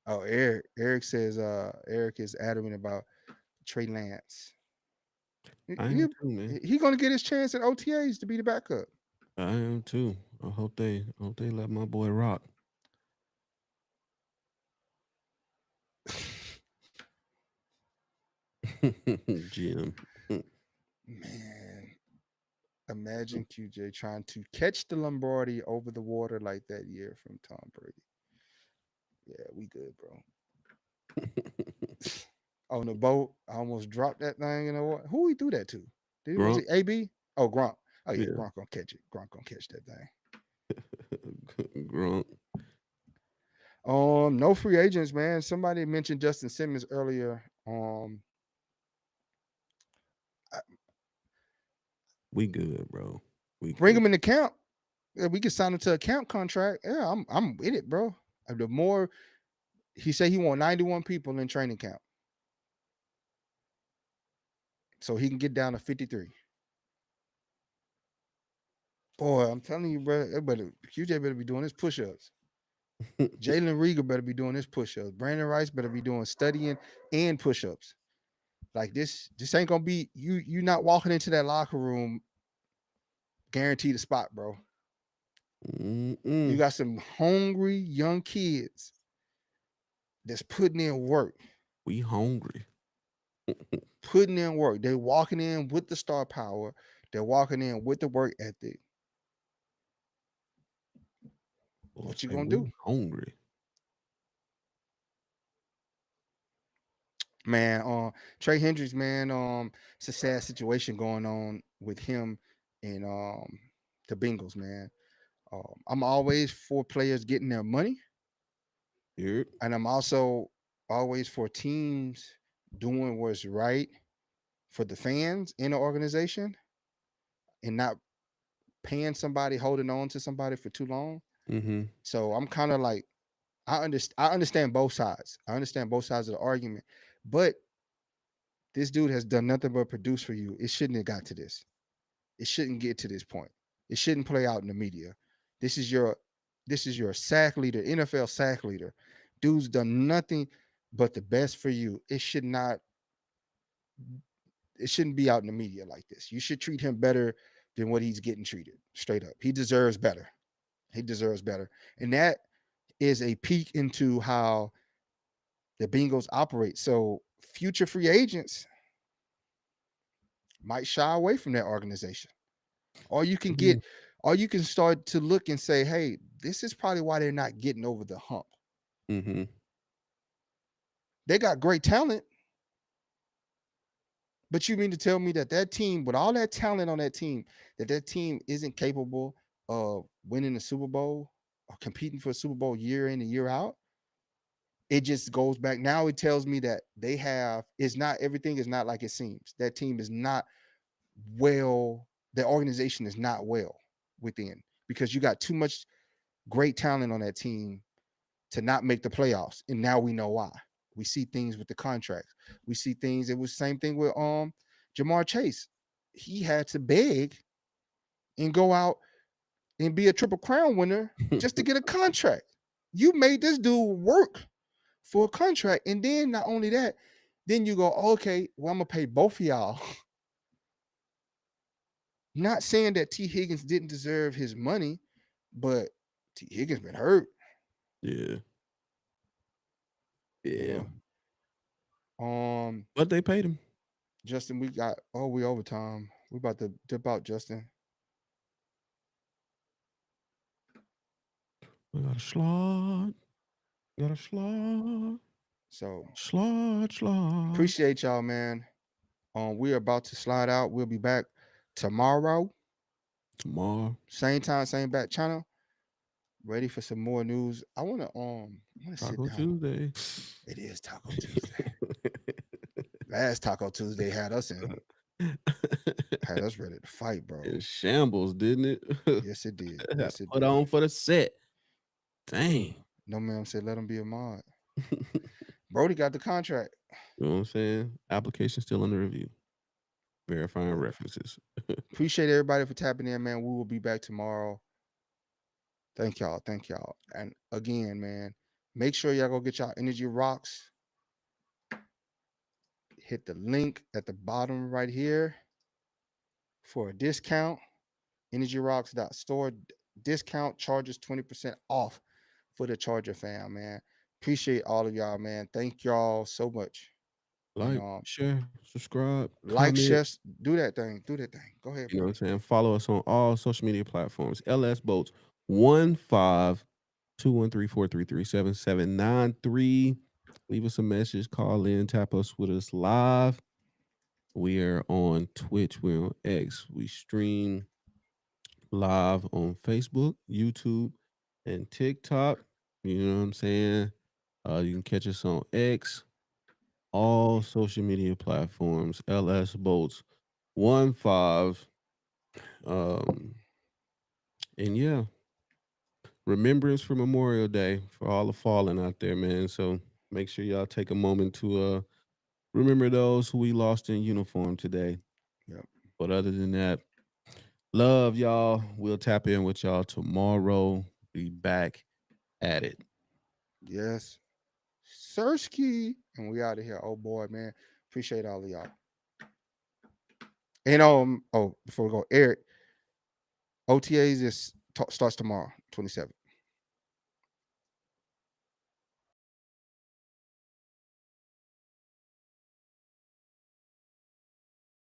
Oh, Eric says Eric is adamant about Trey Lance. I He, am too, man. he gonna get his chance at OTAs to be the backup. I am too. I hope they let my boy rock. Jim. Man, imagine QJ trying to catch the Lombardi over the water like that year from Tom Brady. Yeah, we good, bro. On the boat, I almost dropped that thing in the water. Who we threw that to? Was Grump. it AB? Oh, Gronk. Oh yeah, Yeah. Gronk gonna catch it. Gronk gonna catch that thing. Grump. No free agents, man. Somebody mentioned Justin Simmons earlier. We good, bro. We Bring good. him in the camp. Yeah, we can sign him to a camp contract. Yeah, I'm with it, bro. The more he said he want 91 people in training camp. So he can get down to 53. Boy, I'm telling you, bro, QJ better be doing his push-ups. Jalen Rieger better be doing his push-ups. Brandon Rice better be doing studying and push-ups. Like this ain't gonna be you not walking into that locker room guaranteed a spot, bro. You Mm-mm. got some hungry young kids that's putting in work. We hungry. Putting in work. They're walking in with the star power. They're walking in with the work ethic. What you gonna do? Hungry. Man, Trey Hendricks, man, it's a sad situation going on with him and the Bengals, man. I'm always for players getting their money, Here. and I'm also always for teams doing what's right for the fans in the organization and not paying somebody, holding on to somebody for too long. Mm-hmm. So I'm kind of like, I understand both sides. I understand both sides of the argument, but this dude has done nothing but produce for you. It shouldn't have got to this. It shouldn't get to this point. It shouldn't play out in the media. This is your sack leader, NFL sack leader. Dude's done nothing but the best for you. It shouldn't be out in the media like this. You should treat him better than what he's getting treated. Straight up. He deserves better. He deserves better. And that is a peek into how the Bengals operate. So future free agents might shy away from that organization. Or you can Mhm. get, or you can start to look and say, hey, this is probably why they're not getting over the hump. Mm-hmm. They got great talent, but you mean to tell me that that team, with all that talent on that team isn't capable of winning the Super Bowl or competing for a Super Bowl year in and year out? It just goes back. Now it tells me that it's not, everything is not like it seems. That team is not well, the organization is not well within, because you got too much great talent on that team to not make the playoffs. And now we know why. We see things with the contracts. We see things. It was the same thing with Jamar Chase. He had to beg and go out and be a Triple Crown winner just to get a contract. You made this dude work for a contract. And then not only that, then you go, okay, well, I'm gonna pay both of y'all. Not saying that T. Higgins didn't deserve his money, but T. Higgins been hurt. Yeah. You Yeah. know? But they paid him. Justin, we overtime. We about to dip out, Justin. We got a slot. Got a slot. So Slot. appreciate y'all, man. We're about to slide out. We'll be back tomorrow. Same time, same back channel. Ready for some more news. I wanna sit Taco down. Tuesday. It is Taco Tuesday. Last Taco Tuesday had us ready to fight, bro. It shambles, didn't it? Yes, it did. Yes, it Put did. on for the set. Dang. No man said let him be a mod. Brody got the contract. You know what I'm saying? Application still under review. Verifying references. Appreciate everybody for tapping in, man. We will be back tomorrow. Thank y'all. Thank y'all. And again, man, make sure y'all go get y'all Energy Rocks. Hit the link at the bottom right here for a discount. EnergyRocks.store. Discount charges 20% off for the Charger fam, man. Appreciate all of y'all, man. Thank y'all so much. Like, share, subscribe, like, comment. share, do that thing. Do that thing. Go ahead. You know what I'm saying? Follow us on all social media platforms. LS Boats 15-213-433-7793. Leave us a message, call in, tap us with us live. We are on Twitch, we're on X. We stream live on Facebook, YouTube, and TikTok. You know what I'm saying? You can catch us on X, all social media platforms. LS Boats 15. And yeah, remembrance for Memorial Day for all the fallen out there, man. So make sure y'all take a moment to remember those who we lost in uniform today. Yep. But other than that, love y'all. We'll tap in with y'all tomorrow. Be back at it. Yes. Sersky. And we out of here. Oh boy, man. Appreciate all of y'all. And before we go, Eric, OTAs starts tomorrow, 27th.